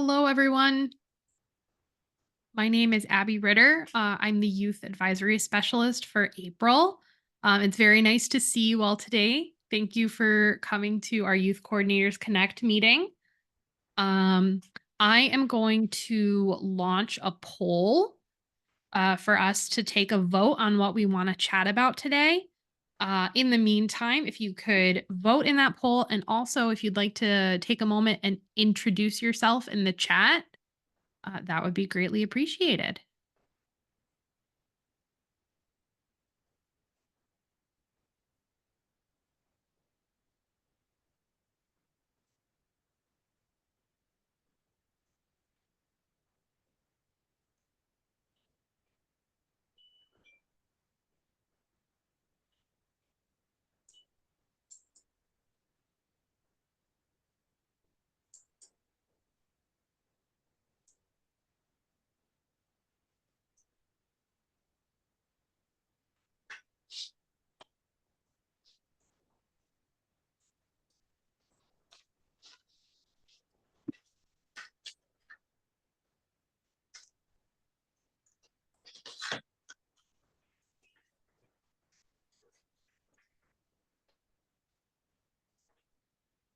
Hello, everyone. My name is Abby Ritter. I'm the Youth Advisory Specialist for April. It's very nice to see you all today. Thank you for coming to our Youth Coordinators Connect meeting. Um, I am going to launch a poll for us to take a vote on what we want to chat about today. In the meantime, if you could vote in that poll, and also if you'd like to take a moment and introduce yourself in the chat, that would be greatly appreciated.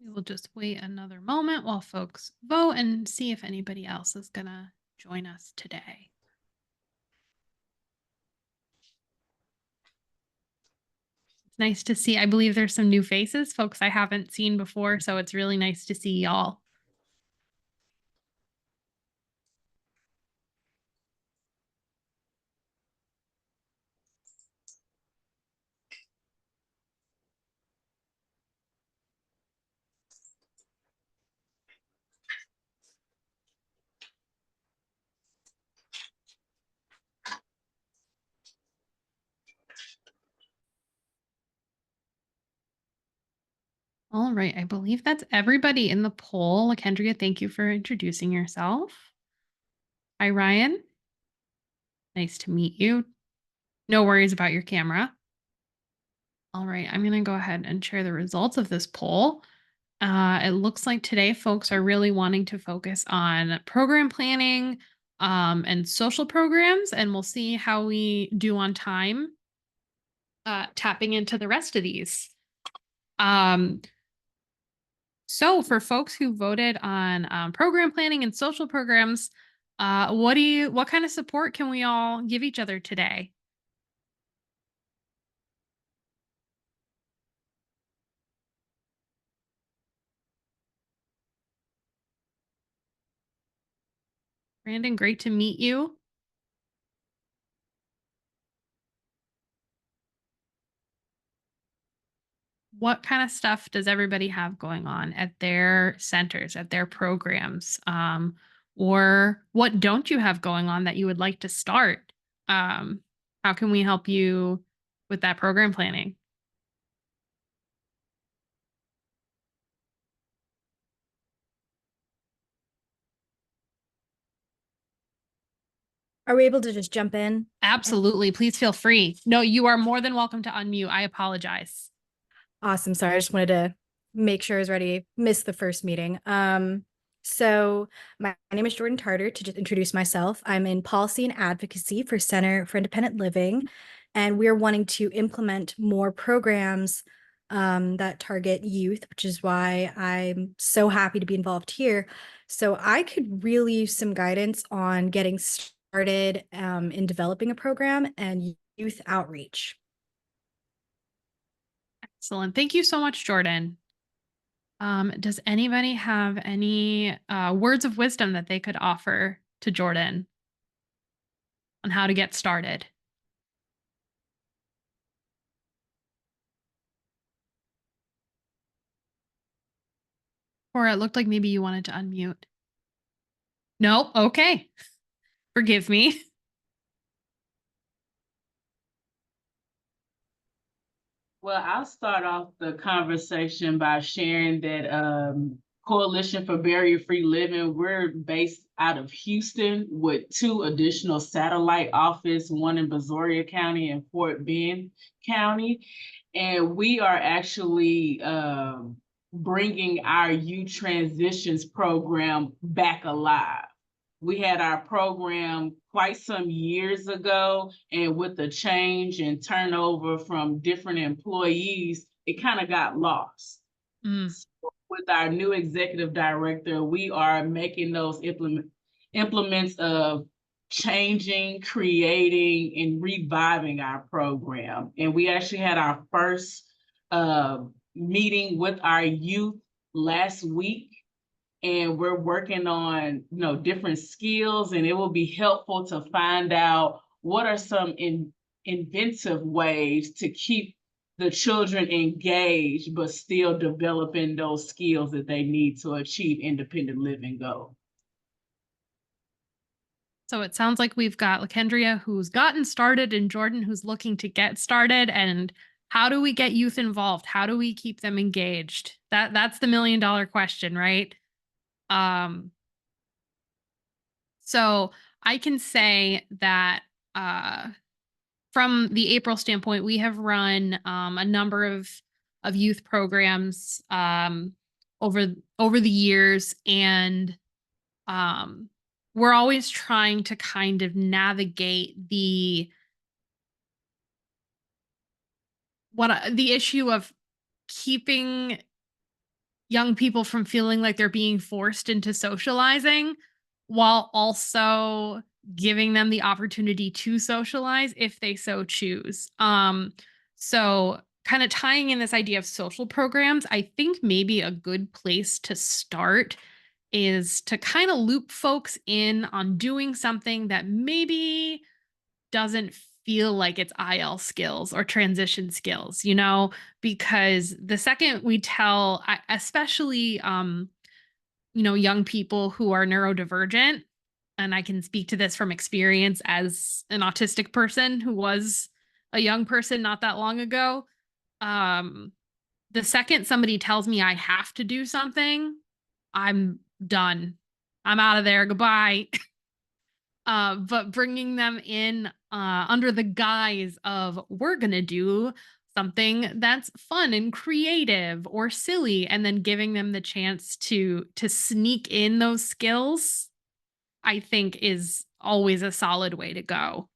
We will just wait another moment while folks vote and see if anybody else is going to join us today. It's nice to see. I believe there's some new faces, folks I haven't seen before, so it's really nice to see y'all. All right, I believe that's everybody in the poll. Kendria, thank you for introducing yourself. Hi, Ryan. Nice to meet you. No worries about your camera. All right, I'm going to go ahead and share the results of this poll. It looks like today folks are really wanting to focus on program planning and social programs, and we'll see how we do on time tapping into the rest of these. So for folks who voted on program planning and social programs, what kind of support can we all give each other today? Brandon, great to meet you. What kind of stuff does everybody have going on at their centers, at their programs? Or what don't you have going on that you would like to start? How can we help you with that program planning? Are we able to just jump in? Absolutely. Please feel free. No, you are more than welcome to unmute. I apologize. Awesome. Sorry, I just wanted to make sure I was ready. Missed the first meeting. So my name is Jordan Tarter. To just introduce myself, I'm in policy and advocacy for Center for Independent Living, and we're wanting to implement more programs that target youth, which is why I'm so happy to be involved here. So I could really use some guidance on getting started in developing a program and youth outreach. Excellent. Thank you so much, Jordan. Does anybody have any words of wisdom that they could offer to Jordan on how to get started? Or it looked like maybe you wanted to unmute. No? Okay. Forgive me. Well, I'll start off the conversation by sharing that Coalition for Barrier-Free Living, we're based out of Houston with 2 additional satellite offices, one in Brazoria County and Fort Bend County. And we are actually bringing our youth transitions program back alive. We had our program quite some years ago, and with the change and turnover from different employees, it kind of got lost. Mm. So with our new executive director, we are making those implements of changing, creating, and reviving our program. And we actually had our first meeting with our youth last week, and we're working on different skills, and it will be helpful to find out what are some inventive ways to keep the children engaged but still developing those skills that they need to achieve independent living goal. So it sounds like we've got Lakendria who's gotten started and Jordan who's looking to get started. And how do we get youth involved? How do we keep them engaged? That's the $1 million question, right? So I can say that from the April standpoint, we have run a number of youth programs over the years, and we're always trying to kind of navigate the issue of keeping young people from feeling like they're being forced into socializing while also giving them the opportunity to socialize if they so choose. So kind of tying in this idea of social programs, I think maybe a good place to start is to kind of loop folks in on doing something that maybe doesn't feel like it's IL skills or transition skills, because the second we tell, especially, young people who are neurodivergent, and I can speak to this from experience as an autistic person who was a young person not that long ago. The second somebody tells me I have to do something, I'm done. I'm out of there. Goodbye. But bringing them in under the guise of we're going to do something that's fun and creative or silly, and then giving them the chance to sneak in those skills, I think is always a solid way to go.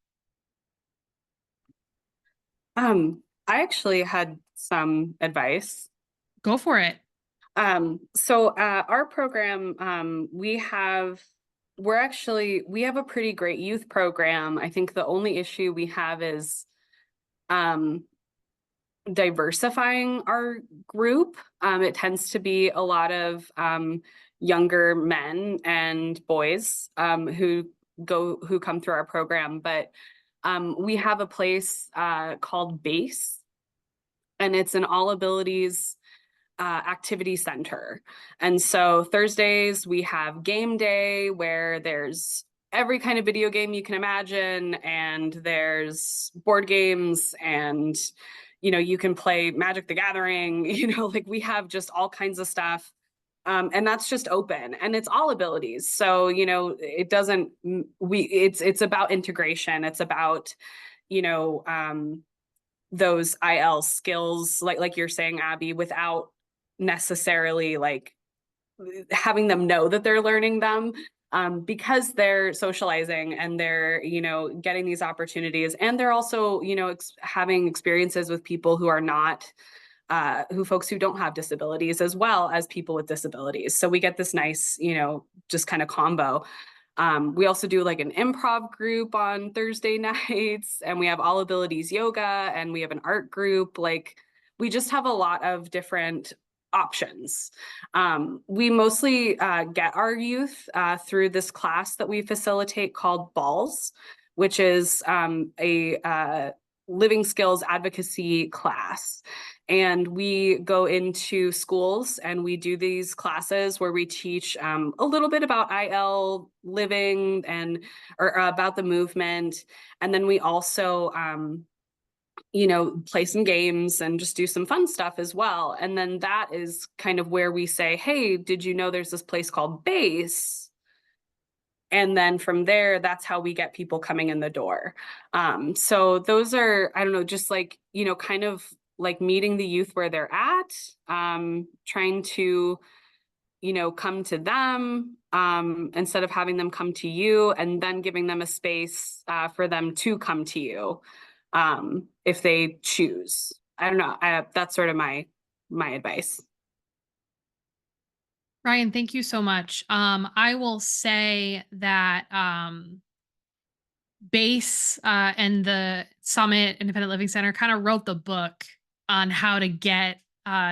I actually had some advice. Go for it. So our program, we have a pretty great youth program. I think the only issue we have is diversifying our group. It tends to be a lot of younger men and boys who come through our program, but we have a place called BASE, and it's an all abilities activity center. And so Thursdays we have game day where there's every kind of video game you can imagine, and there's board games, and you can play Magic the Gathering, like we have just all kinds of stuff. And that's just open, and it's all abilities. So, it doesn't, it's about integration. It's about, those IL skills, like you're saying, Abby, without necessarily like having them know that they're learning them, because they're socializing and they're, getting these opportunities, and they're also, having experiences with people who are not folks who don't have disabilities, as well as people with disabilities. So we get this nice, just kind of combo. We also do like an improv group on Thursday nights, and we have all abilities yoga, and we have an art group. Like, we just have a lot of different options. We mostly get our youth through this class that we facilitate called BALLS, which is a living skills advocacy class. And we go into schools and we do these classes where we teach a little bit about IL living or about the movement. And then we also, play some games and just do some fun stuff as well. And then that is kind of where we say, hey, did you know there's this place called BASE? And then from there, that's how we get people coming in the door. So those are, I don't know, just like, kind of like meeting the youth where they're at, trying to, you know, come to them, instead of having them come to you, and then giving them a space for them to come to you, if they choose. I don't know. That's sort of my advice. Ryan, thank you so much. I will say that BASE and the Summit Independent Living Center kind of wrote the book on how to get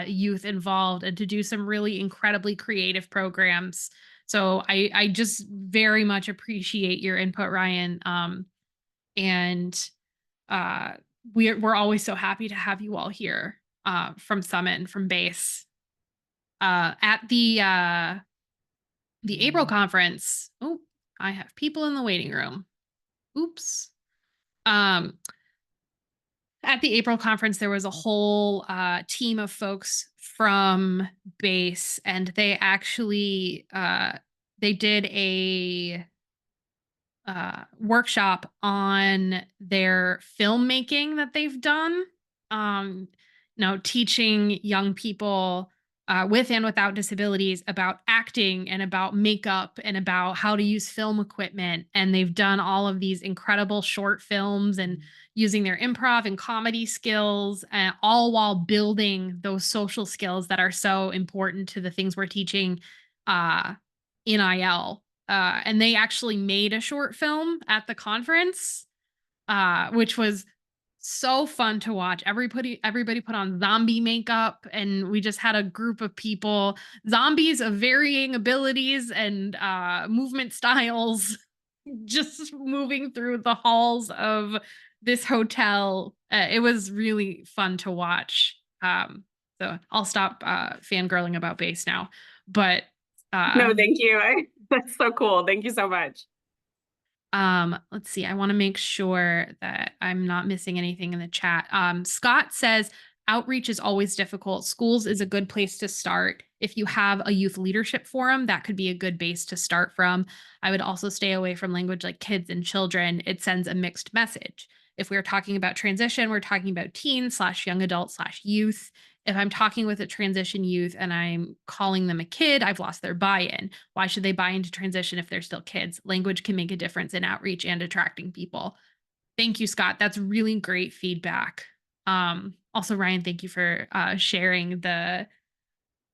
youth involved and to do some really incredibly creative programs. So I just very much appreciate your input, Ryan. And uh, we're always so happy to have you all here from Summit and from BASE. At the April conference. Oh, I have people in the waiting room. Oops. Um, at the April conference, there was a whole team of folks from BASE, and they actually they did a workshop on their filmmaking that they've done. Teaching young people with and without disabilities about acting and about makeup and about how to use film equipment. And they've done all of these incredible short films and using their improv and comedy skills, all while building those social skills that are so important to the things we're teaching in IL. And they actually made a short film at the conference, which was so fun to watch. Everybody put on zombie makeup, and we just had a group of people, zombies of varying abilities and movement styles, just moving through the halls of this hotel. It was really fun to watch. So I'll stop fangirling about BASE now, but No, thank you. That's so cool. Thank you so much. Let's see. I want to make sure that I'm not missing anything in the chat. Scott says outreach is always difficult. Schools is a good place to start. If you have a youth leadership forum, that could be a good base to start from. I would also stay away from language like kids and children. It sends a mixed message. If we're talking about transition, we're talking about teen/young adult/youth. If I'm talking with a transition youth and I'm calling them a kid, I've lost their buy-in. Why should they buy into transition if they're still kids? Language can make a difference in outreach and attracting people. Thank you, Scott. That's really great feedback. Also, Ryan, thank you for sharing the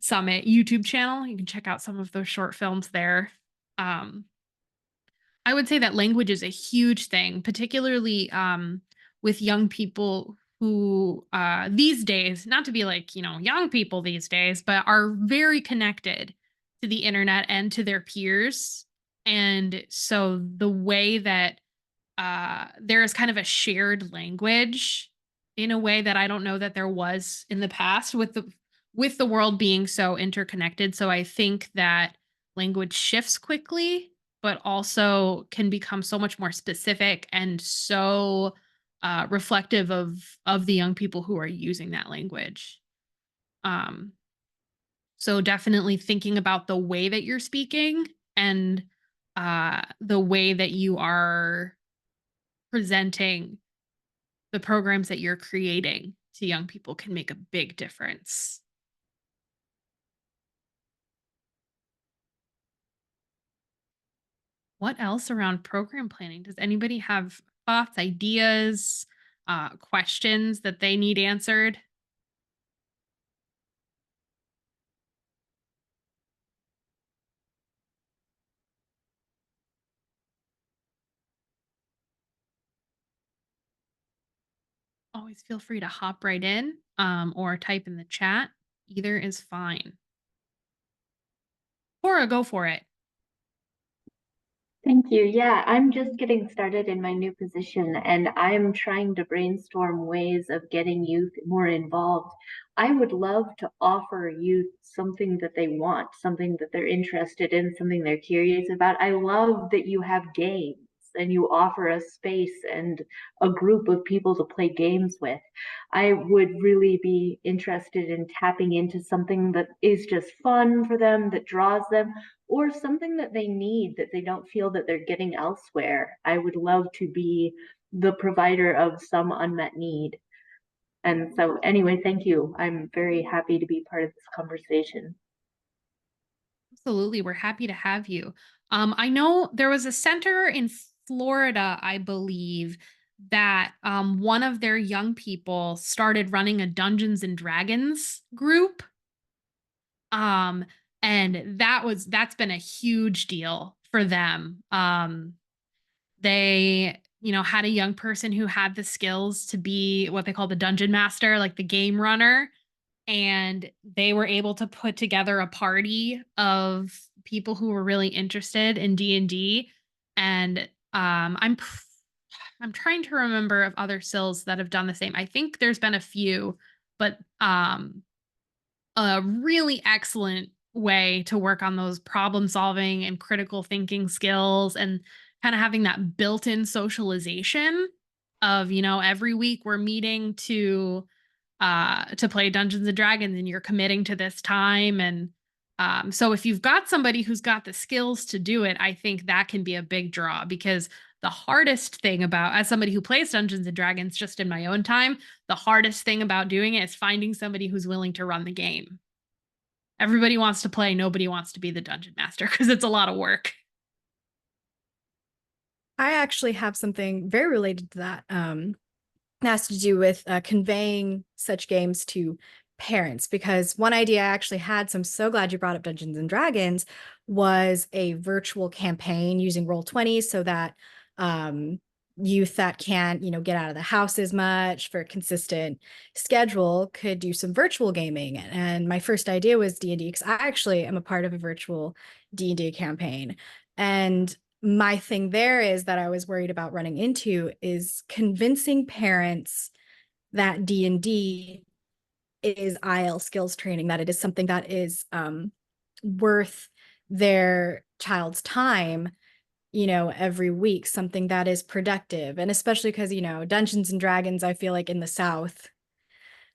Summit YouTube channel. You can check out some of those short films there. I would say that language is a huge thing, particularly with young people who these days, not to be like, young people these days, but are very connected to the internet and to their peers. And so the way that there is kind of a shared language in a way that I don't know that there was in the past with the world being so interconnected. So I think that language shifts quickly, but also can become so much more specific and so reflective of the young people who are using that language. So definitely thinking about the way that you're speaking and the way that you are presenting the programs that you're creating to young people can make a big difference. What else around program planning? Does anybody have thoughts, ideas, questions that they need answered? Always feel free to hop right in or type in the chat. Either is fine. Cora, go for it. Thank you. Yeah, I'm just getting started in my new position and I'm trying to brainstorm ways of getting youth more involved. I would love to offer youth something that they want, something that they're interested in, something they're curious about. I love that you have games and you offer a space and a group of people to play games with. I would really be interested in tapping into something that is just fun for them, that draws them, or something that they need that they don't feel that they're getting elsewhere. I would love to be the provider of some unmet need. And so anyway, thank you. I'm very happy to be part of this conversation. Absolutely. We're happy to have you. I know there was a center in Florida, I believe, that one of their young people started running a Dungeons and Dragons group. Um, and that's been a huge deal for them. They, had a young person who had the skills to be what they call the dungeon master, like the game runner, and they were able to put together a party of people who were really interested in D&D. And I'm trying to remember of other sills that have done the same. I think there's been a few, but a really excellent way to work on those problem solving and critical thinking skills, and kind of having that built-in socialization of, every week we're meeting to play Dungeons and Dragons, and you're committing to this time. And so if you've got somebody who's got the skills to do it, I think that can be a big draw, because the hardest thing about, as somebody who plays Dungeons and Dragons just in my own time, the hardest thing about doing it is finding somebody who's willing to run the game. Everybody wants to play, nobody wants to be the dungeon master, because it's a lot of work. I actually have something very related to that. It has to do with conveying such games to parents, because one idea I actually had, so I'm so glad you brought up Dungeons and Dragons, was a virtual campaign using Roll20 so that youth that can't, get out of the house as much for a consistent schedule could do some virtual gaming. And my first idea was D&D, because I actually am a part of a virtual D&D campaign. And my thing there is that I was worried about running into is convincing parents that D&D is IL skills training, that it is something that is worth their child's time, every week, something that is productive. And especially because, Dungeons and Dragons, I feel like in the South,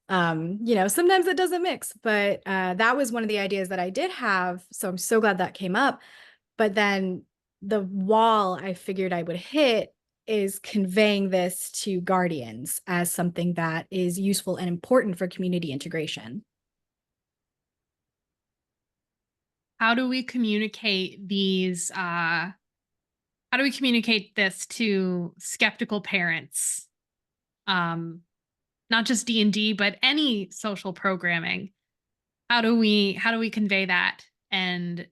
sometimes it doesn't mix, but that was one of the ideas that I did have. So I'm so glad that came up. But then the wall I figured I would hit is conveying this to guardians as something that is useful and important for community integration. How do we communicate how do we communicate this to skeptical parents? Not just D&D, but any social programming. How do we convey that and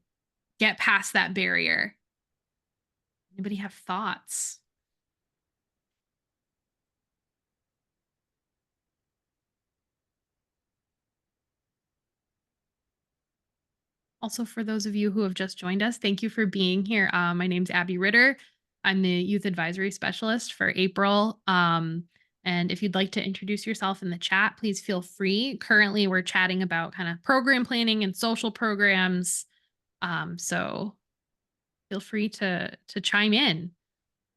get past that barrier? Anybody have thoughts? Also, for those of you who have just joined us, thank you for being here. My name's Abby Ritter. I'm the Youth Advisory Specialist for April. And if you'd like to introduce yourself in the chat, please feel free. Currently, we're chatting about kind of program planning and social programs. So feel free to chime in.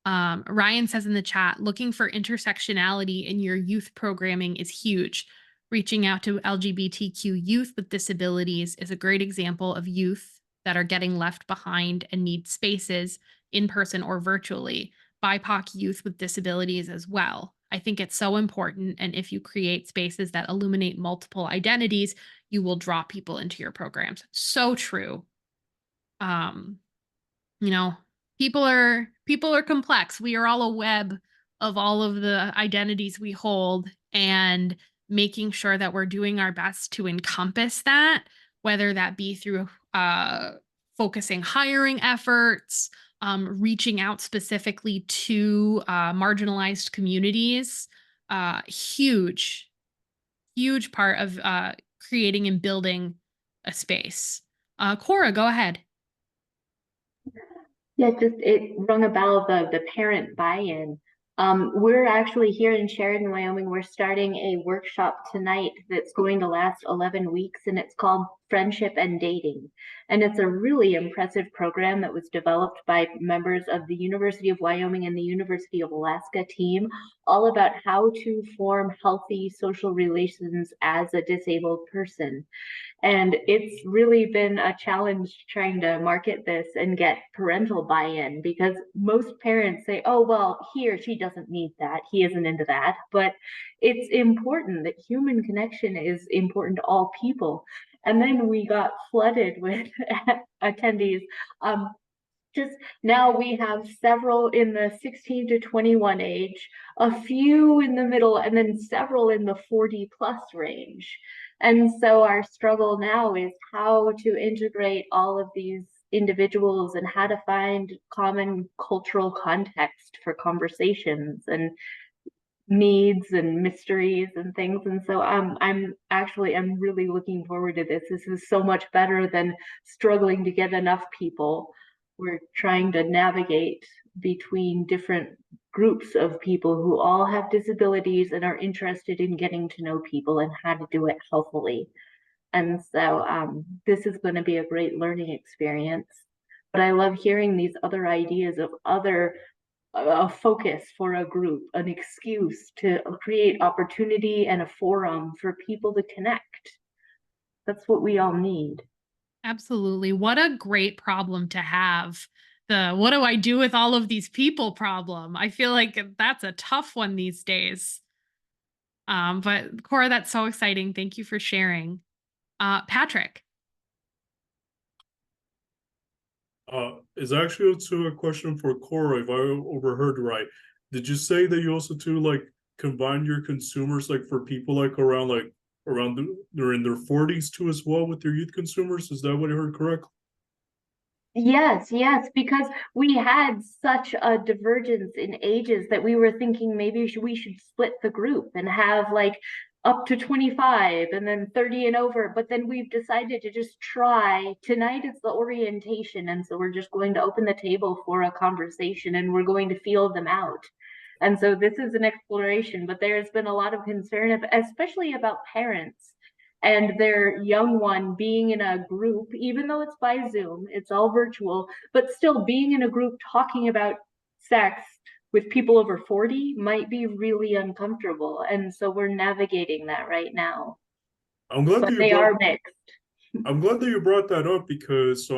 Ryan says in the chat, looking for intersectionality in your youth programming is huge. Reaching out to LGBTQ youth with disabilities is a great example of youth that are getting left behind and need spaces in person or virtually. BIPOC youth with disabilities as well. I think it's so important. And if you create spaces that illuminate multiple identities, you will draw people into your programs. So true. You know, people are complex. We are all a web of all of the identities we hold, and making sure that we're doing our best to encompass that, whether that be through focusing hiring efforts, reaching out specifically to marginalized communities. Huge part of creating and building a space. Cora, go ahead. Yeah, just it rung a bell, the parent buy-in. We're actually here in Sheridan, Wyoming. We're starting a workshop tonight that's going to last 11 weeks, and it's called friendship and dating. And it's a really impressive program that was developed by members of the University of Wyoming and the University of Alaska team, all about how to form healthy social relations as a disabled person. And it's really been a challenge trying to market this and get parental buy-in, because most parents say, oh, well, he or she doesn't need that. He isn't into that. But it's important that human connection is important to all people. And then we got flooded with attendees. Just now we have several in the 16 to 21 age, a few in the middle, and then several in the 40 plus range. And so our struggle now is how to integrate all of these individuals and how to find common cultural context for conversations and needs and mysteries and things. And so I'm really looking forward to this. This is so much better than struggling to get enough people. We're trying to navigate between different groups of people who all have disabilities and are interested in getting to know people and how to do it healthily. And so this is going to be a great learning experience. But I love hearing these other ideas of a focus for a group, an excuse to create opportunity and a forum for people to connect. That's what we all need. Absolutely. What a great problem to have. The what do I do with all of these people problem. I feel like that's a tough one these days. But Cora, that's so exciting. Thank you for sharing. Patrick. Is actually also a question for Cora, if I overheard right. Did you say that you also too like combine your consumers like for people like around they're in their 40s too as well with your youth consumers? Is that what I heard correctly? Yes, because we had such a divergence in ages that we were thinking maybe we should split the group and have like up to 25 and then 30 and over. But then we've decided to just try. Tonight is the orientation. And so we're just going to open the table for a conversation and we're going to feel them out. And so this is an exploration, but there's been a lot of concern, especially about parents and their young one being in a group, even though it's by Zoom, it's all virtual, but still being in a group talking about sex with people over 40 might be really uncomfortable. And so we're navigating that right now. I'm glad But that they are mixed. I'm glad that you brought that up because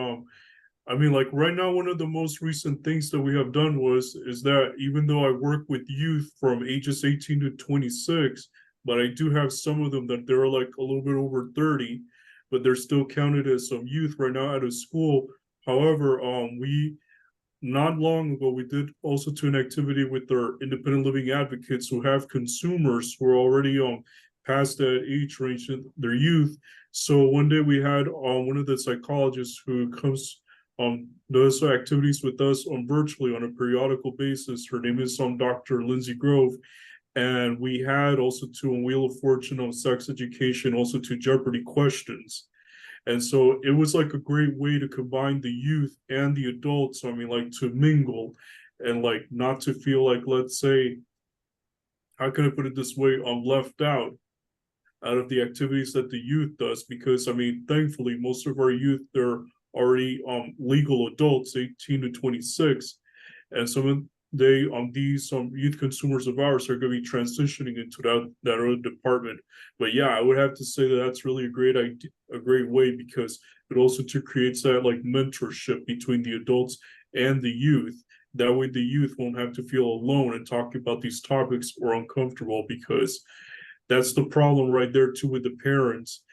I mean, like right now, one of the most recent things that we have done is that even though I work with youth from ages 18 to 26, but I do have some of them that they're like a little bit over 30, but they're still counted as some youth right now out of school. However, we not long ago we did also to an activity with our independent living advocates who have consumers who are already past that age range in their youth. So one day we had one of the psychologists who comes does activities with us virtually on a periodical basis. Her name is Dr. Lindsay Grove. And we had also to a Wheel of Fortune on sex education, also to Jeopardy questions. And so it was like a great way to combine the youth and the adults. I mean, like to mingle and like not to feel like, let's say, how can I put it this way? I'm left out of the activities that the youth does, because I mean, thankfully, most of our youth, they're already legal adults, 18 to 26. And some of these youth consumers of ours are going to be transitioning into that other department. But yeah, I would have to say that that's really a great idea, a great way, because it also creates that like mentorship between the adults and the youth. That way the youth won't have to feel alone and talking about these topics or uncomfortable, because that's the problem right there too with the parents,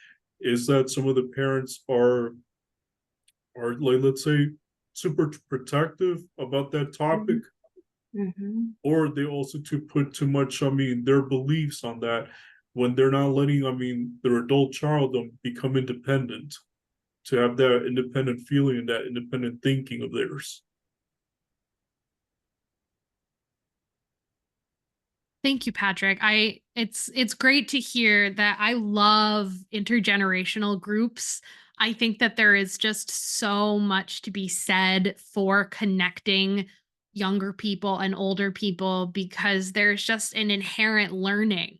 is that some of the parents are like, let's say, super protective about that topic. Mm-hmm. Or they also put too much, I mean, their beliefs on that, when they're not letting, I mean, their adult child become independent, to have that independent feeling and that independent thinking of theirs. Thank you, Patrick. It's great to hear that. I love intergenerational groups. I think that there is just so much to be said for connecting younger people and older people, because there's just an inherent learning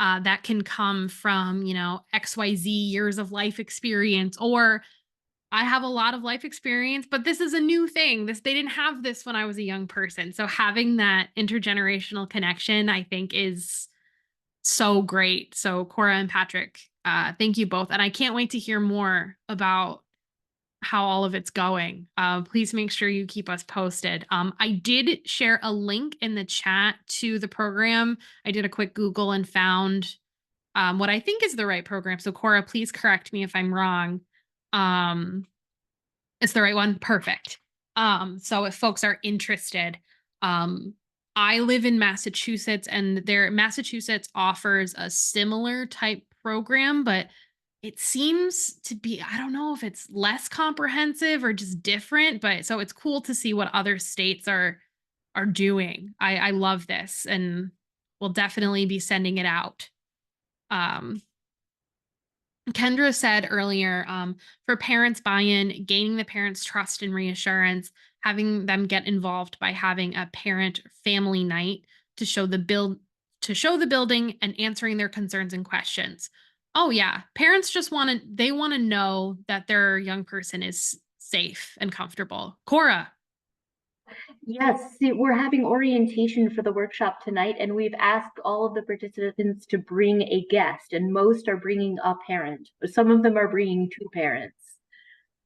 that can come from, XYZ years of life experience, or I have a lot of life experience, but this is a new thing. They didn't have this when I was a young person. So having that intergenerational connection, I think, is so great. So Cora and Patrick, thank you both. And I can't wait to hear more about how all of it's going. Please make sure you keep us posted. I did share a link in the chat to the program. I did a quick Google and found what I think is the right program. So Cora, please correct me if I'm wrong. It's the right one. Perfect. So if folks are interested, I live in Massachusetts, and Massachusetts offers a similar type program, but it seems to be, I don't know if it's less comprehensive or just different, but so it's cool to see what other states are doing. I love this, and we'll definitely be sending it out. Kendra said earlier, for parents buy-in, gaining the parents' trust and reassurance, having them get involved by having a parent family night to show the building and answering their concerns and questions. Oh yeah, parents just want to know that their young person is safe and comfortable. Cora. Yes, see, we're having orientation for the workshop tonight, and we've asked all of the participants to bring a guest, and most are bringing a parent. Some of them are bringing two parents.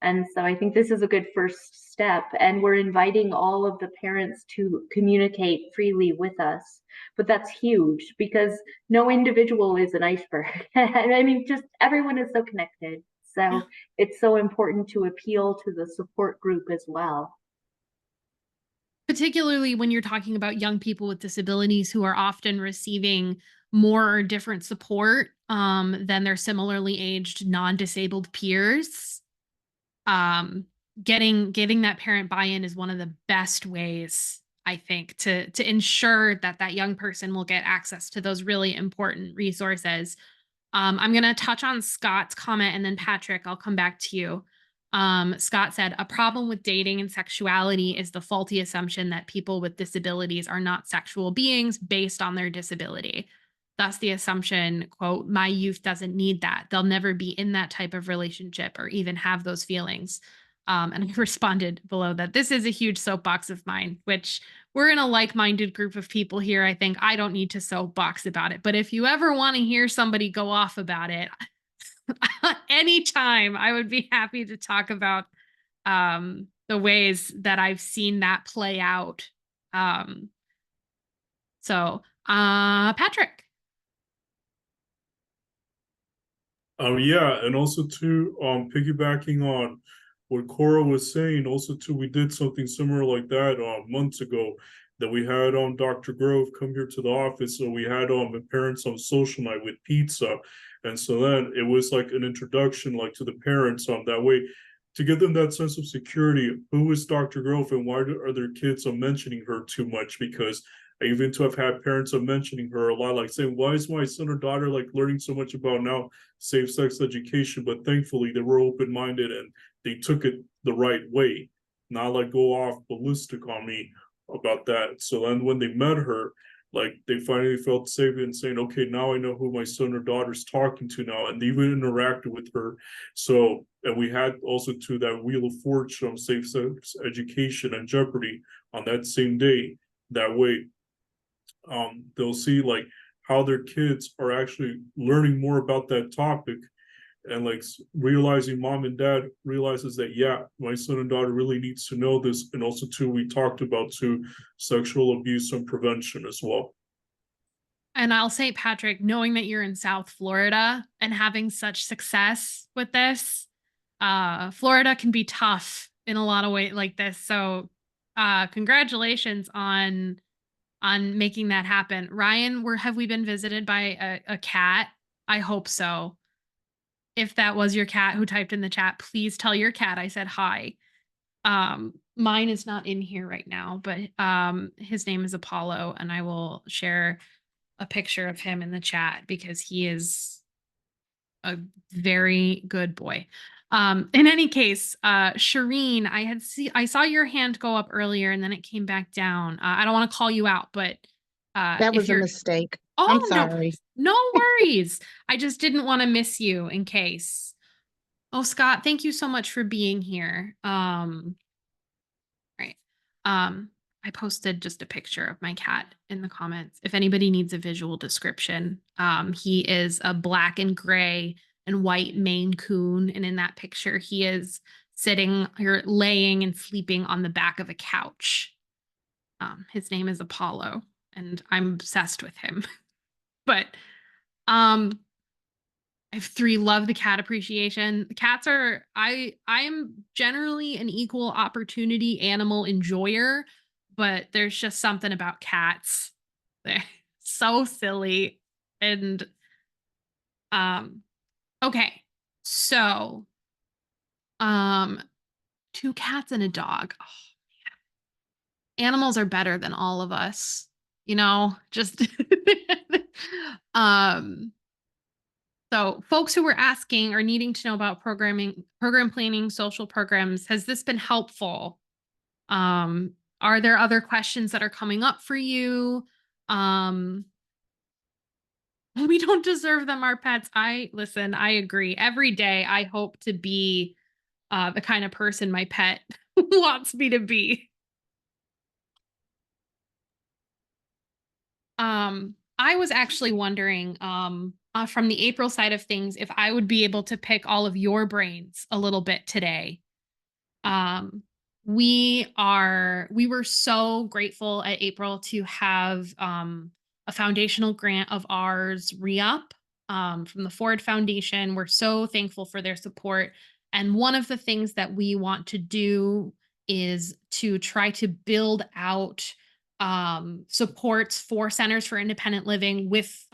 And so I think this is a good first step, and we're inviting all of the parents to communicate freely with us. But that's huge, because no individual is an iceberg. I mean, just everyone is so connected. So it's so important to appeal to the support group as well. Particularly when you're talking about young people with disabilities who are often receiving more or different support than their similarly aged non-disabled peers. Getting that parent buy-in is one of the best ways, I think, to ensure that young person will get access to those really important resources. I'm going to touch on Scott's comment, and then Patrick, I'll come back to you. Scott said, a problem with dating and sexuality is the faulty assumption that people with disabilities are not sexual beings based on their disability. Thus the assumption, quote, my youth doesn't need that. They'll never be in that type of relationship or even have those feelings. And I responded below that this is a huge soapbox of mine, which we're in a like-minded group of people here. I think I don't need to soapbox about it. But if you ever want to hear somebody go off about it, anytime, I would be happy to talk about the ways that I've seen that play out. Patrick. Yeah, and also too, piggybacking on what Cora was saying, also too, we did something similar like that months ago, that we had Dr. Grove come here to the office. So we had the parents on social night with pizza. And so then it was like an introduction, like, to the parents that way, to give them that sense of security. Who is Dr. Grove, and why are their kids mentioning her too much? Because even to have had parents mentioning her a lot, like saying, why is my son or daughter like learning so much about now safe sex education? But thankfully they were open-minded and they took it the right way, not like go off ballistic on me about that. So then when they met her, like, they finally felt safe in saying, okay, now I know who my son or daughter's talking to now, and they even interacted with her. So, and we had also to that Wheel of Fortune, safe sex education and Jeopardy on that same day. That way, they'll see like how their kids are actually learning more about that topic, and like realizing mom and dad realizes that, yeah, my son and daughter really needs to know this. And also too, we talked about too, sexual abuse and prevention as well. And I'll say, Patrick, knowing that you're in South Florida and having such success with this, Florida can be tough in a lot of ways like this. So congratulations on making that happen. Ryan, have we been visited by a cat? I hope so. If that was your cat who typed in the chat, please tell your cat I said hi. Mine is not in here right now, but his name is Apollo, and I will share a picture of him in the chat because he is a very good boy. In any case, Shireen, I saw your hand go up earlier and then it came back down. I don't want to call you out, but that was a mistake. Oh, I'm no, sorry. no worries. I just didn't want to miss you in case. Oh, Scott, thank you so much for being here. Right. I posted just a picture of my cat in the comments. If anybody needs a visual description, he is a black and gray and white Maine Coon. And in that picture, he is sitting or laying and sleeping on the back of a couch. His name is Apollo, and I'm obsessed with him. But I have 3 love the cat appreciation. The cats are I'm generally an equal opportunity animal enjoyer, but there's just something about cats. They're so silly. And okay. So 2 cats and a dog. Oh, animals are better than all of us, just so folks who were asking or needing to know about program planning, social programs, has this been helpful? Are there other questions that are coming up for you? We don't deserve them, our pets. I agree. Every day I hope to be the kind of person my pet wants me to be. I was actually wondering, from the April side of things, if I would be able to pick all of your brains a little bit today. We were so grateful at April to have a foundational grant of ours re-up from the Ford Foundation. We're so thankful for their support. And one of the things that we want to do is to try to build out supports for centers for independent living with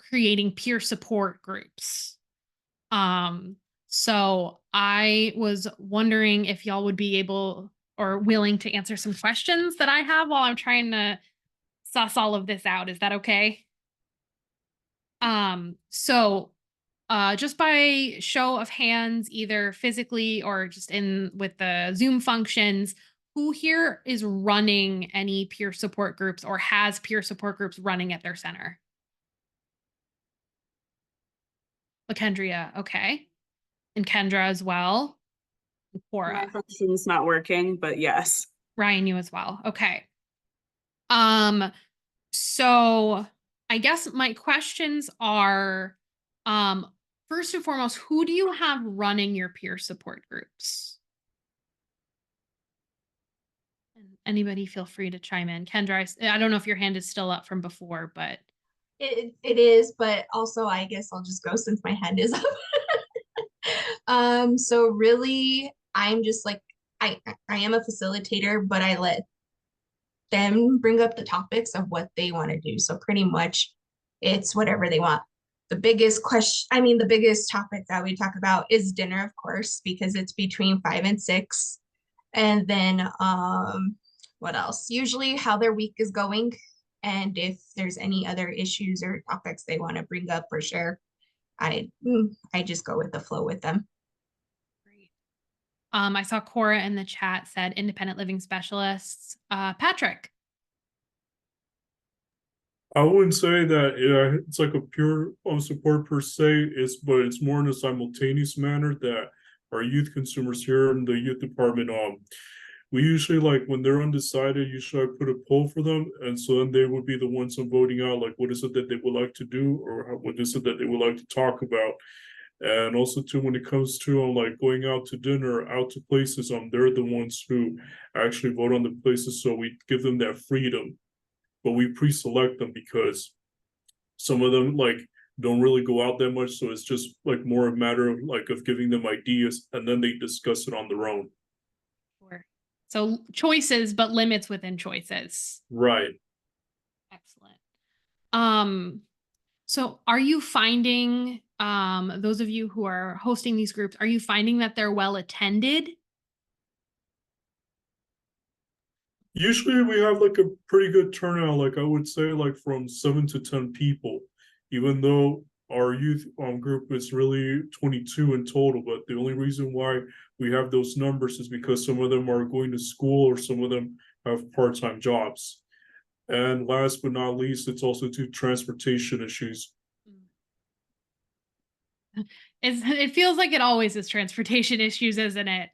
creating peer support groups. So I was wondering if y'all would be able or willing to answer some questions that I have while I'm trying to suss all of this out. Is that okay? So just by show of hands, either physically or just in with the Zoom functions, who here is running any peer support groups or has peer support groups running at their center? LaKendria, okay. And Kendra as well. And Cora. My function's not working, but yes. Ryan, you as well. Okay. So I guess my questions are, first and foremost, who do you have running your peer support groups? And anybody feel free to chime in. Kendra, I don't know if your hand is still up from before, but It is, but also I guess I'll just go since my hand is up. So really I'm just like I am a facilitator, but I let them bring up the topics of what they want to do. So pretty much it's whatever they want. The biggest the biggest topic that we talk about is dinner, of course, because it's between 5 and 6. And then what else? Usually how their week is going, and if there's any other issues or topics they want to bring up or share, I just go with the flow with them. great. I saw Cora in the chat said independent living specialists. Patrick. I wouldn't say that it's like a pure support per se, but it's more in a simultaneous manner that our youth consumers here in the youth department, we usually, like, when they're undecided, usually I put a poll for them, and so then they would be the ones voting out, like, what is it that they would like to do, or what is it that they would like to talk about. And also too, when it comes to like going out to dinner, out to places, they're the ones who actually vote on the places, so we give them that freedom. But we pre-select them because some of them like don't really go out that much, so it's just like more a matter of giving them ideas, and then they discuss it on their own. Sure. So choices, but limits within choices. Right. Excellent. So are you finding, those of you who are hosting these groups, are you finding that they're well attended? Usually we have like a pretty good turnout, like I would say like from 7 to 10 people, even though our youth group is really 22 in total. But the only reason why we have those numbers is because some of them are going to school or some of them have part-time jobs. And last but not least, it's also to transportation issues. It feels like it always is transportation issues, isn't it?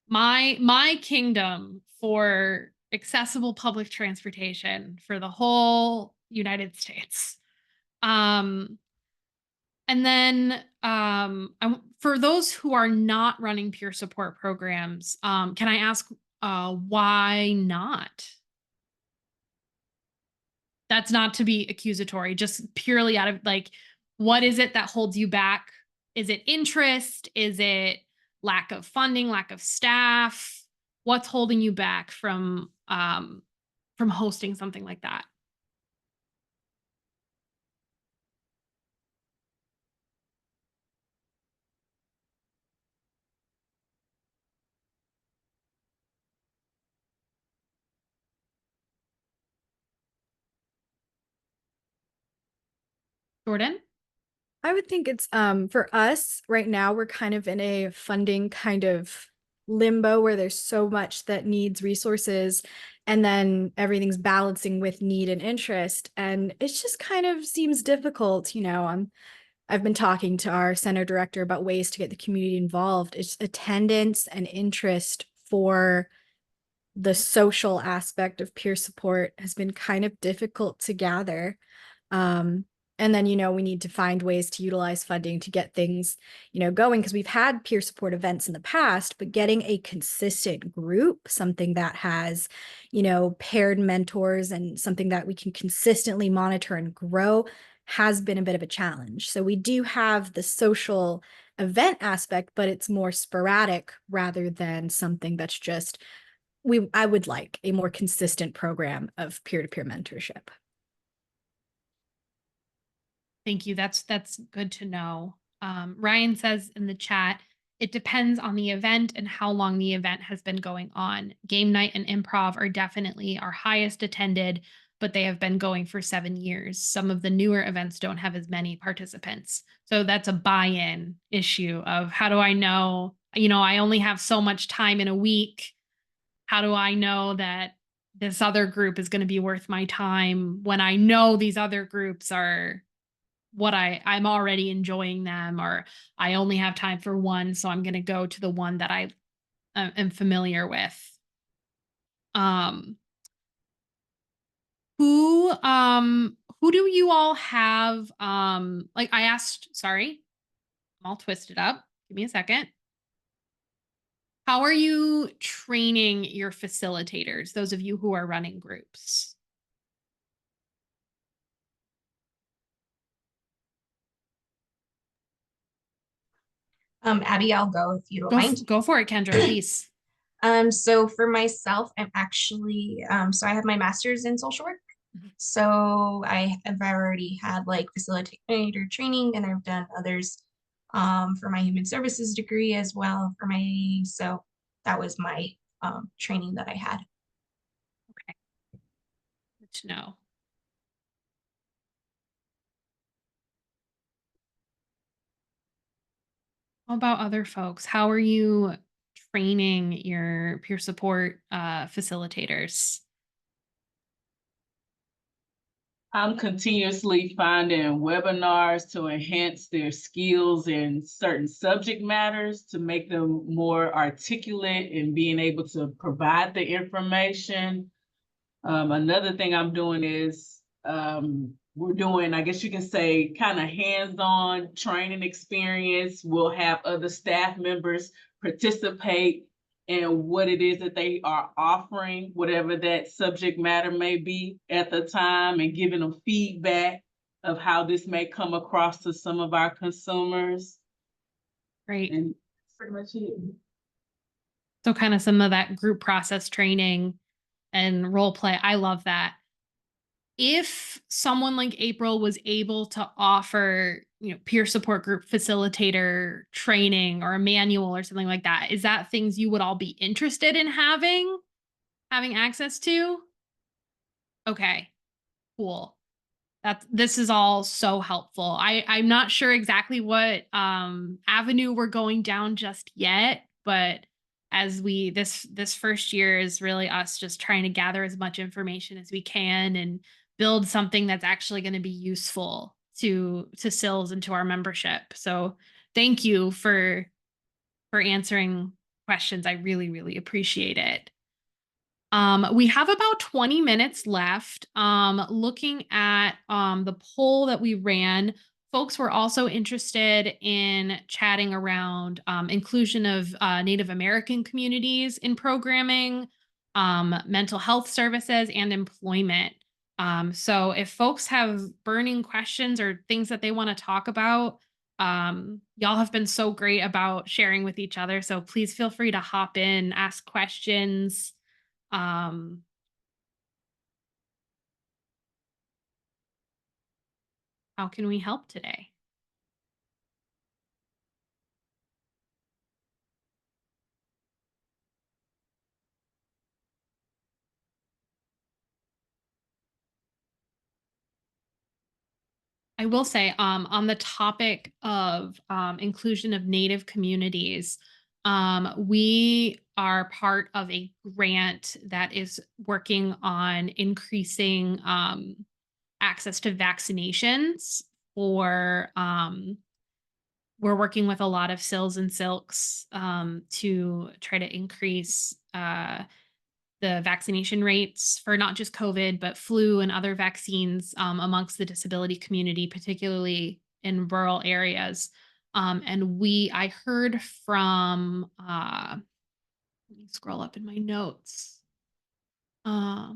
My kingdom for accessible public transportation for the whole United States. And then for those who are not running peer support programs, can I ask why not? That's not to be accusatory, just purely out of like, what is it that holds you back? Is it interest? Is it lack of funding, lack of staff? What's holding you back from hosting something like that? Jordan? I would think it's for us right now, we're kind of in a funding kind of limbo where there's so much that needs resources and then everything's balancing with need and interest. And it just kind of seems difficult, I've been talking to our center director about ways to get the community involved. It's attendance and interest for the social aspect of peer support has been kind of difficult to gather. And then, we need to find ways to utilize funding to get things, going because we've had peer support events in the past, but getting a consistent group, something that has, paired mentors and something that we can consistently monitor and grow has been a bit of a challenge. So we do have the social event aspect, but it's more sporadic rather than something that's just, I would like a more consistent program of peer-to-peer mentorship. Thank you. That's good to know. Ryan says in the chat, it depends on the event and how long the event has been going on. Game night and improv are definitely our highest attended, but they have been going for 7 years. Some of the newer events don't have as many participants. So that's a buy-in issue of how do I know, I only have so much time in a week. How do I know that this other group is going to be worth my time when I know these other groups are what I'm already enjoying them, or I only have time for one, so I'm going to go to the one that I am familiar with. Who do you all have? Like I asked, sorry, I'm all twisted up. Give me a second. How are you training your facilitators, those of you who are running groups? Abby, I'll go if you don't mind. Go for it, Kendra, please. So for myself, I'm actually, so I have my master's in social work. Mhm. So I have already had like facilitator training and I've done others for my human services degree as well so that was my training that I had. Okay. Good to know. How about other folks? How are you training your peer support facilitators? I'm continuously finding webinars to enhance their skills in certain subject matters to make them more articulate and being able to provide the information. Another thing I'm doing is we're doing, I guess you can say, kind of hands-on training experience. We'll have other staff members participate in what it is that they are offering, whatever that subject matter may be at the time, and giving them feedback of how this may come across to some of our consumers. Great. And that's pretty much it. So kind of some of that group process training and role play. I love that. If someone like April was able to offer, peer support group facilitator training or a manual or something like that, is that things you would all be interested in having access to? Okay, cool. This is all so helpful. I'm not sure exactly what avenue we're going down just yet, but as we this first year is really us just trying to gather as much information as we can and build something that's actually going to be useful to SILs and to our membership. So thank you for answering questions. I really, really appreciate it. We have about 20 minutes left. Looking at the poll that we ran, folks were also interested in chatting around inclusion of Native American communities in programming, mental health services, and employment. So if folks have burning questions or things that they want to talk about, y'all have been so great about sharing with each other. So please feel free to hop in, ask questions. Um, how can we help today? I will say, on the topic of inclusion of Native communities, we are part of a grant that is working on increasing access to vaccinations for we're working with a lot of sills and silks to try to increase the vaccination rates for not just COVID, but flu and other vaccines amongst the disability community, particularly in rural areas. I heard from, let me scroll up in my notes. Where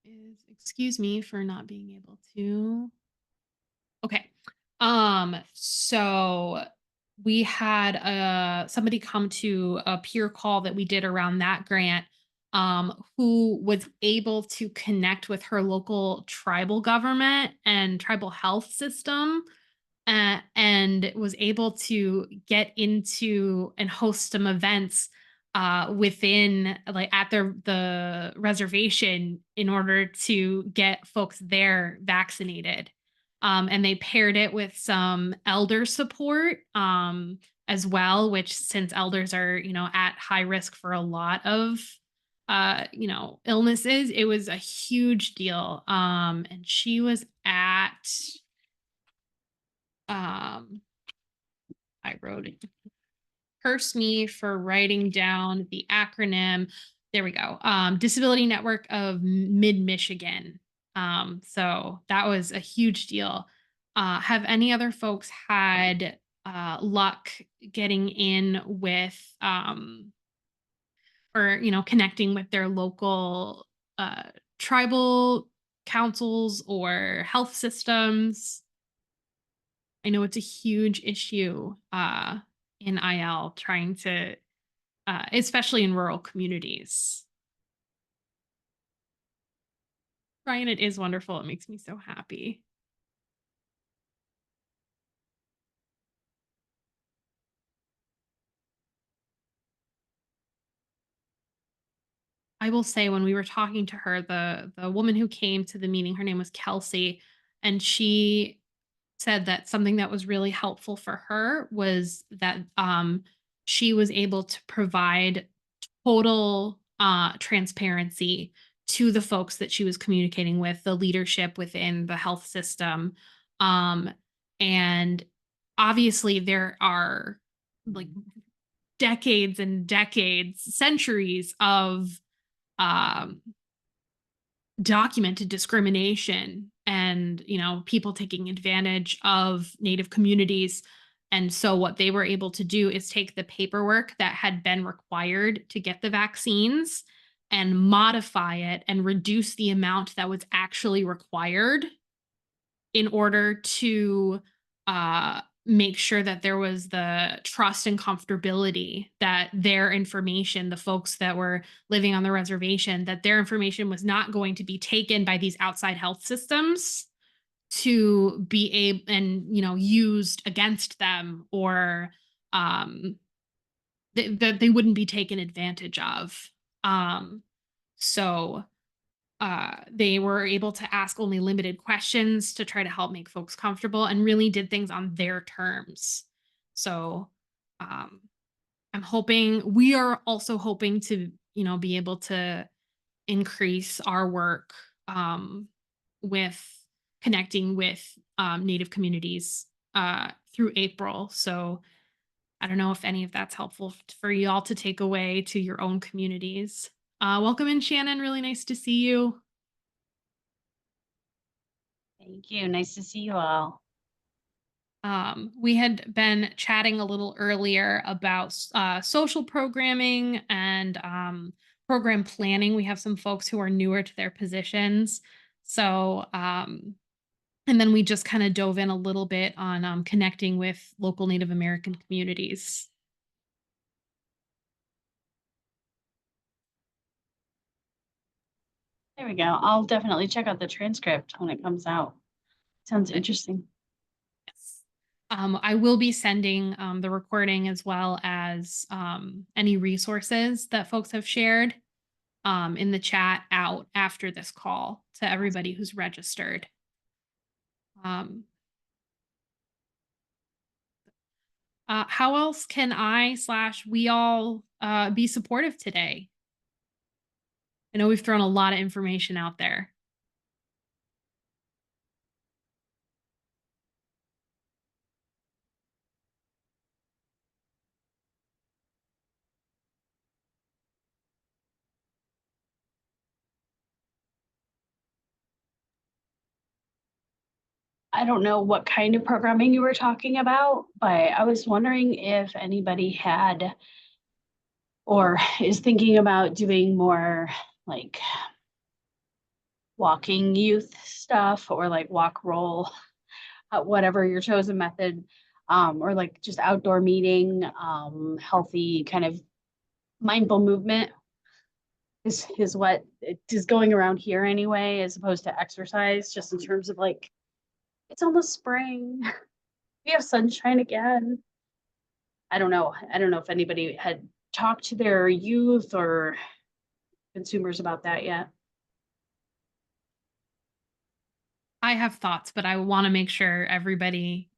is, excuse me for not being able to. Okay. So we had somebody come to a peer call that we did around that grant, who was able to connect with her local tribal government and tribal health system, and was able to get into and host some events within, like, at the reservation in order to get folks there vaccinated. And they paired it with some elder support as well, which, since elders are, at high risk for a lot of illnesses, it was a huge deal. And she was at I wrote it. Curse me for writing down the acronym. There we go. Disability Network of Mid Michigan. So that was a huge deal. Have any other folks had luck getting in with or connecting with their local tribal councils or health systems? I know it's a huge issue in IL, trying to, especially in rural communities. Ryan, it is wonderful. It makes me so happy. I will say, when we were talking to her, the woman who came to the meeting, her name was Kelsey, and she said that something that was really helpful for her was that she was able to provide total transparency to the folks that she was communicating with, the leadership within the health system. And obviously there are, like, decades and decades, centuries of um, documented discrimination and people taking advantage of Native communities. And so what they were able to do is take the paperwork that had been required to get the vaccines and modify it and reduce the amount that was actually required in order to make sure that there was the trust and comfortability that their information, the folks that were living on the reservation, that their information was not going to be taken by these outside health systems to be able and used against them, or that they wouldn't be taken advantage of. So they were able to ask only limited questions to try to help make folks comfortable, and really did things on their terms. So we are also hoping to, be able to increase our work with connecting with Native communities through April. So I don't know if any of that's helpful for y'all to take away to your own communities. Welcome in, Shannon. Really nice to see you. Thank you. Nice to see you all. We had been chatting a little earlier about social programming and program planning. We have some folks who are newer to their positions. So, and then we just kind of dove in a little bit on connecting with local Native American communities. There we go. I'll definitely check out the transcript when it comes out. Sounds interesting. Yes. I will be sending the recording as well as any resources that folks have shared in the chat out after this call to everybody who's registered. How else can we all be supportive today? I know we've thrown a lot of information out there. I don't know what kind of programming you were talking about, but I was wondering if anybody had or is thinking about doing more like walking youth stuff or like walk roll, whatever your chosen method, or like just outdoor meeting, healthy kind of mindful movement is what it is going around here anyway, as opposed to exercise, just in terms of like, it's almost spring. We have sunshine again. I don't know. I don't know if anybody had talked to their youth or consumers about that yet. I have thoughts, but I want to make sure everybody,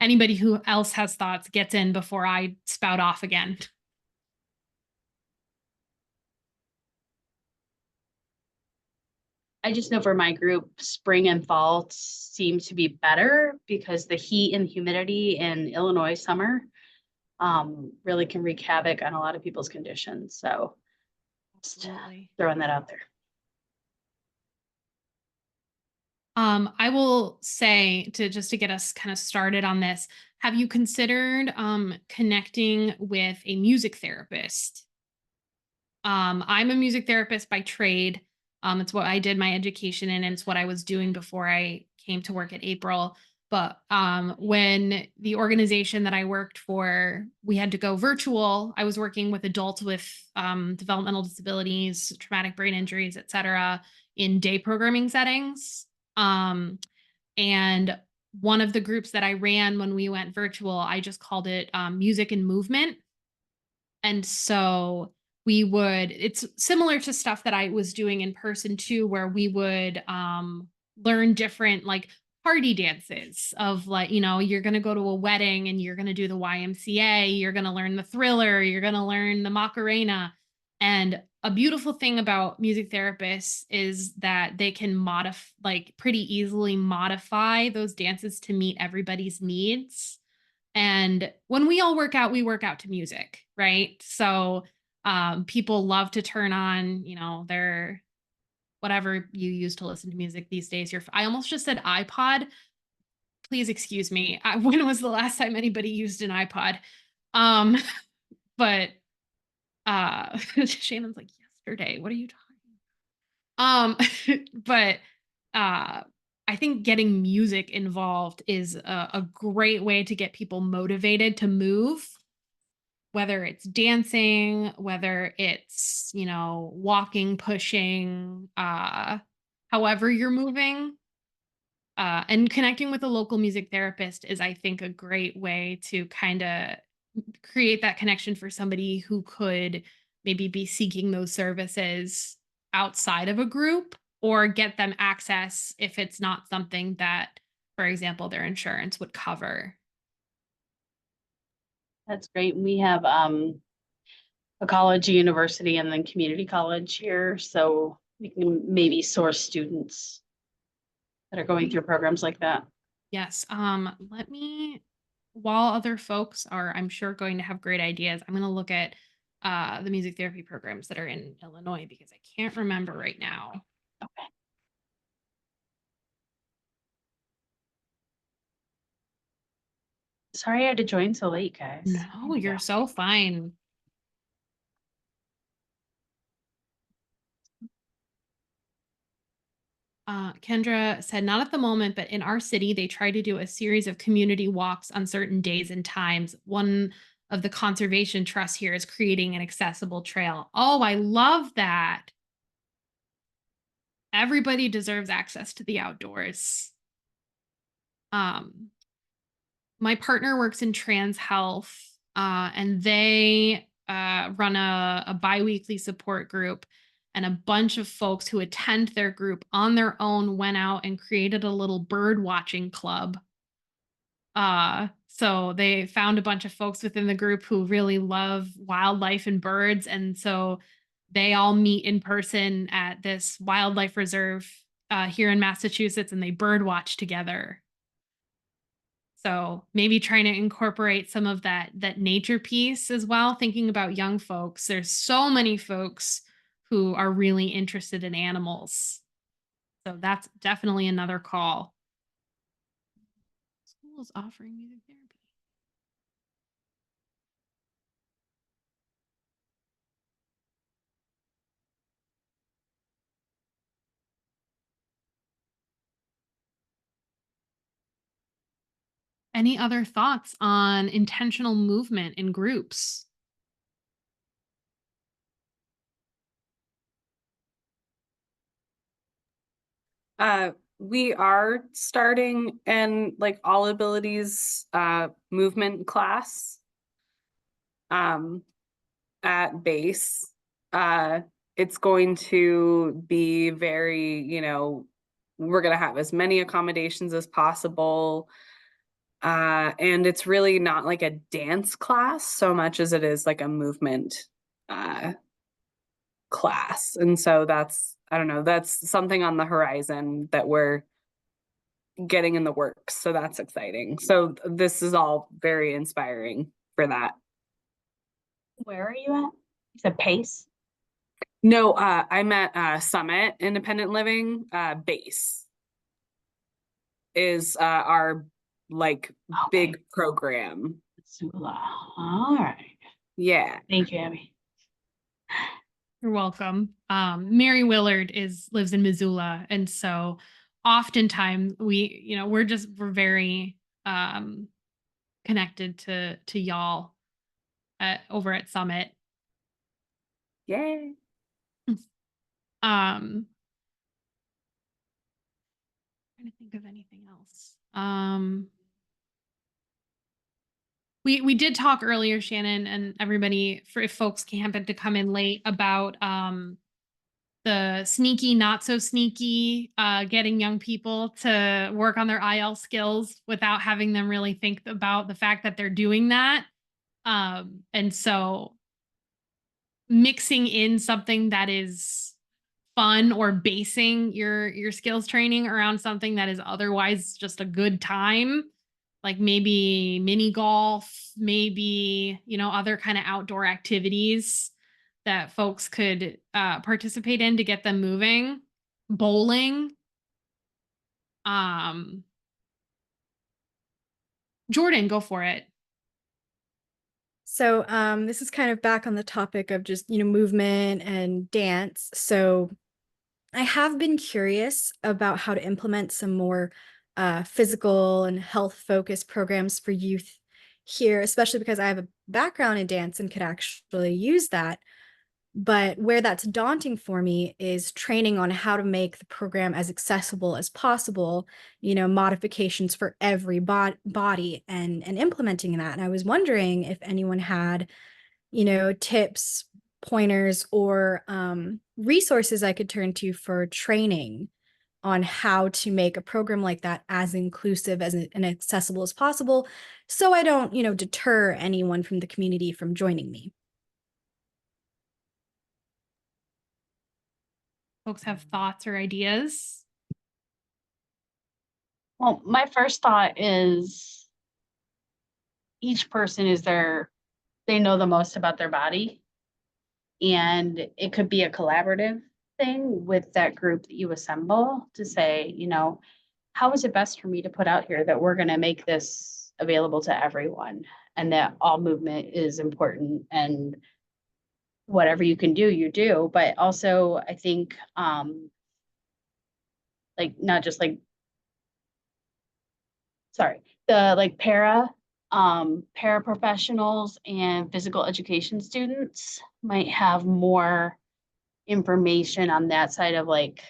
anybody who else has thoughts gets in before I spout off again. I just know for my group, spring and fall seem to be better because the heat and humidity in Illinois summer really can wreak havoc on a lot of people's conditions. So just Absolutely. throwing that out there. I will say to get us kind of started on this, have you considered connecting with a music therapist? I'm a music therapist by trade. It's what I did my education in, and it's what I was doing before I came to work at April. But when the organization that I worked for, we had to go virtual, I was working with adults with developmental disabilities, traumatic brain injuries, et cetera, in day programming settings. And one of the groups that I ran when we went virtual, I just called it Music and Movement. And so it's similar to stuff that I was doing in person too, where we would learn different like party dances of like, you're going to go to a wedding and you're going to do the YMCA, you're going to learn the Thriller, you're going to learn the Macarena. And a beautiful thing about music therapists is that they can pretty easily modify those dances to meet everybody's needs. And when we all work out, we work out to music, right? So people love to turn on, their whatever you use to listen to music these days. I almost just said iPod. Please excuse me. When was the last time anybody used an iPod? But Shannon's like, yesterday. What are you talking? But I think getting music involved is a great way to get people motivated to move, whether it's dancing, whether it's, walking, pushing, however you're moving. And connecting with a local music therapist is, I think, a great way to kind of create that connection for somebody who could maybe be seeking those services outside of a group, or get them access if it's not something that, for example, their insurance would cover. That's great. We have a college, a university, and then community college here, so we can maybe source students that are going through programs like that. Yes. Let me, while other folks are, I'm sure, going to have great ideas, I'm going to look at the music therapy programs that are in Illinois because I can't remember right now. Okay. Sorry I had to join so late, guys. No, you're so fine. Kendra said, not at the moment, but in our city, they try to do a series of community walks on certain days and times. One of the conservation trusts here is creating an accessible trail. Oh, I love that. Everybody deserves access to the outdoors. My partner works in trans health, and they run a biweekly support group. And a bunch of folks who attend their group on their own went out and created a little bird watching club. So they found a bunch of folks within the group who really love wildlife and birds. And so they all meet in person at this wildlife reserve here in Massachusetts, and they bird watch together. So maybe trying to incorporate some of that nature piece as well, thinking about young folks. There's so many folks who are really interested in animals. So that's definitely another call. School is offering music therapy. Any other thoughts on intentional movement in groups? We are starting an like all abilities movement class at base. It's going to be very, you know, we're gonna have as many accommodations as possible. And it's really not like a dance class so much as it is like a movement class. And so that's, I don't know, that's something on the horizon that we're getting in the works. So that's exciting. So this is all very inspiring for that. Where are you at? You said Pace? No, I'm at Summit Independent Living. Base is our like Okay. big program. Missoula. All right. Yeah. Thank you, Abby. You're welcome. Mary Willard lives in Missoula, and so oftentimes we're very connected to y'all over at Summit. Yay. Trying to think of anything else. We did talk earlier, Shannon, and everybody, for if folks happen to come in late, about the sneaky, not so sneaky, getting young people to work on their IL skills without having them really think about the fact that they're doing that. And so mixing in something that is fun or basing your skills training around something that is otherwise just a good time, like maybe mini golf, maybe, other kind of outdoor activities that folks could participate in to get them moving. Bowling. Jordan, go for it. So this is kind of back on the topic of just, movement and dance. So I have been curious about how to implement some more physical and health focused programs for youth here, especially because I have a background in dance and could actually use that. But where that's daunting for me is training on how to make the program as accessible as possible, modifications for every body and implementing that. And I was wondering if anyone had, tips, pointers, or resources I could turn to for training on how to make a program like that as inclusive and accessible as possible, so I don't, deter anyone from the community from joining me. Folks have thoughts or ideas? Well, my first thought is each person they know the most about their body. And it could be a collaborative thing with that group that you assemble to say, how is it best for me to put out here that we're going to make this available to everyone and that all movement is important and whatever you can do, you do. But also, I think, like, not just like, sorry, the like paraprofessionals and physical education students might have more information on that side of like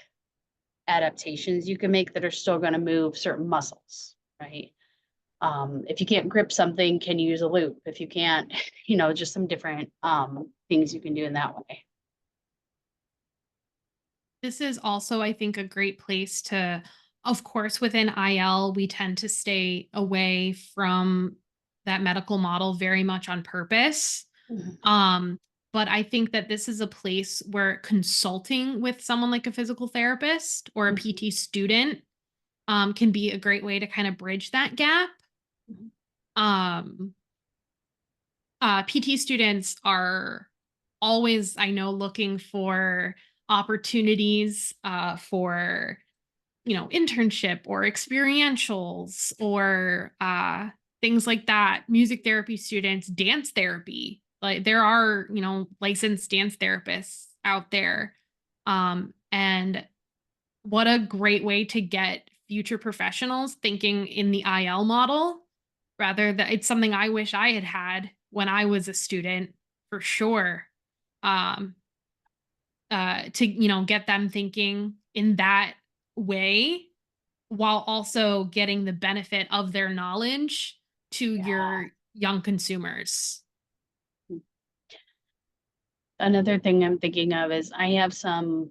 adaptations you can make that are still going to move certain muscles, right? If you can't grip something, can you use a loop? If you can't, just some different things you can do in that way. This is also, I think, a great place to, of course, within IL, we tend to stay away from that medical model very much on purpose. But I think that this is a place where consulting with someone like a physical therapist or a PT student can be a great way to kind of bridge that gap. PT students are always, I know, looking for opportunities for, internship or experientials or things like that. Music therapy students, dance therapy. Like there are, licensed dance therapists out there. And what a great way to get future professionals thinking in the IL model, rather that it's something I wish I had had when I was a student, for sure. To, get them thinking in that way while also getting the benefit of their knowledge to your young consumers. Another thing I'm thinking of is I have some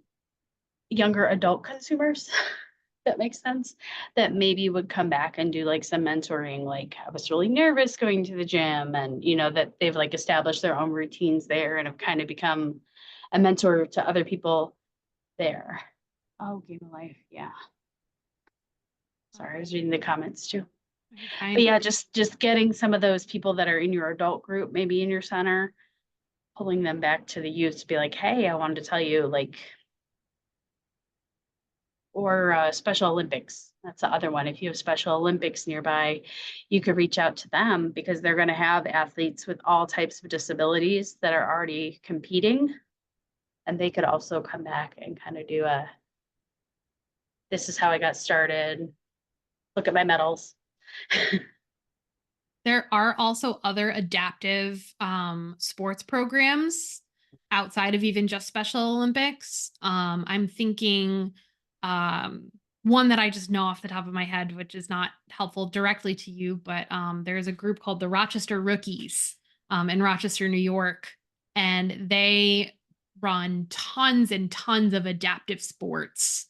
younger adult consumers, that makes sense, that maybe would come back and do like some mentoring, like I was really nervous going to the gym and, that they've like established their own routines there and have kind of become a mentor to other people there. Oh, Game of Life. Yeah. Sorry, I was reading the comments too. But yeah, just getting some of those people that are in your adult group, maybe in your center, pulling them back to the youth to be like, hey, I wanted to tell you, like, or Special Olympics. That's the other one. If you have Special Olympics nearby, you could reach out to them because they're going to have athletes with all types of disabilities that are already competing. And they could also come back and kind of do this is how I got started. Look at my medals. There are also other adaptive sports programs outside of even just Special Olympics. I'm thinking one that I just know off the top of my head, which is not helpful directly to you, but there's a group called the Rochester Rookies in Rochester, New York, and they run tons and tons of adaptive sports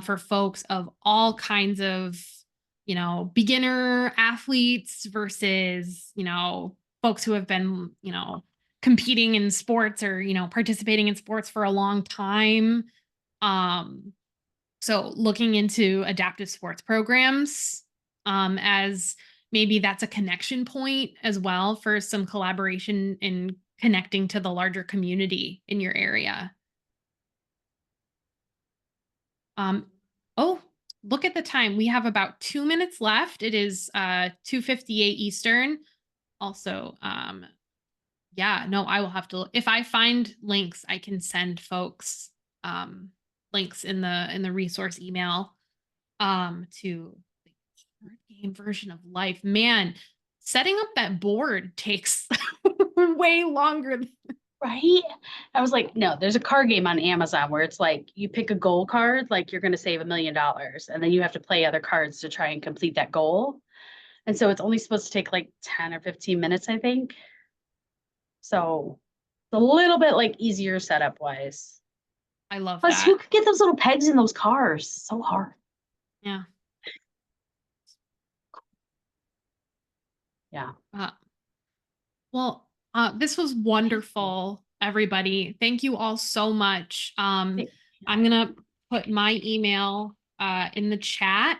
for folks of all kinds of, beginner athletes versus, folks who have been, competing in sports or, participating in sports for a long time. So looking into adaptive sports programs as maybe that's a connection point as well for some collaboration in connecting to the larger community in your area. Oh, look at the time. We have about 2 minutes left. It is 2:58 Eastern. Also, yeah, no, I will have to, if I find links, I can send folks links in the resource email to the card game version of life. Man, setting up that board takes way longer than Right? I was like, no, there's a card game on Amazon where it's like you pick a goal card, like you're going to save $1 million, and then you have to play other cards to try and complete that goal. And so it's only supposed to take like 10 or 15 minutes, I think. So it's a little bit like easier setup wise. I love Plus, that. who could get those little pegs in those cars? So hard. Yeah. Yeah. Well, this was wonderful, everybody. Thank you all so much. I'm gonna put my email in the chat.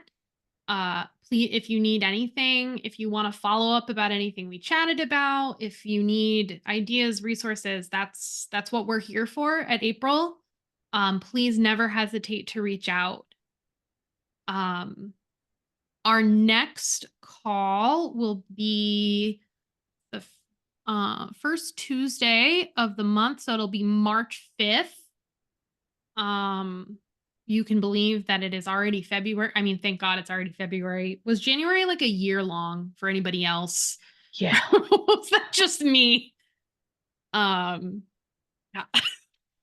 Please, if you need anything, if you want to follow up about anything we chatted about, if you need ideas, resources, that's what we're here for at April. Please never hesitate to reach out. Our next call will be the first Tuesday of the month, so it'll be March 5th. You can believe that it is already February. I mean, thank God it's already February. Was January like a year long for anybody else? Yeah. Was that just me? Yeah.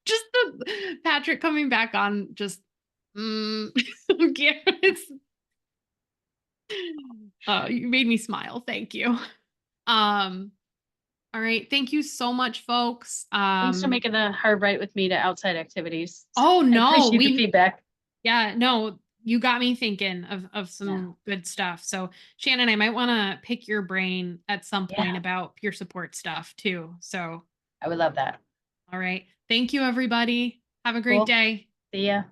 Just the Patrick coming back on just it's you made me smile. Thank you. All right. Thank you so much, folks. Thanks for making the hard right with me to outside activities. Oh I no, appreciate the feedback. yeah, no, you got me thinking of some good stuff. So Shannon, I might want to pick your brain at some point Yeah. about peer support stuff too. So, I would love that. all right. Thank you, everybody. Have a great Cool. day. See ya.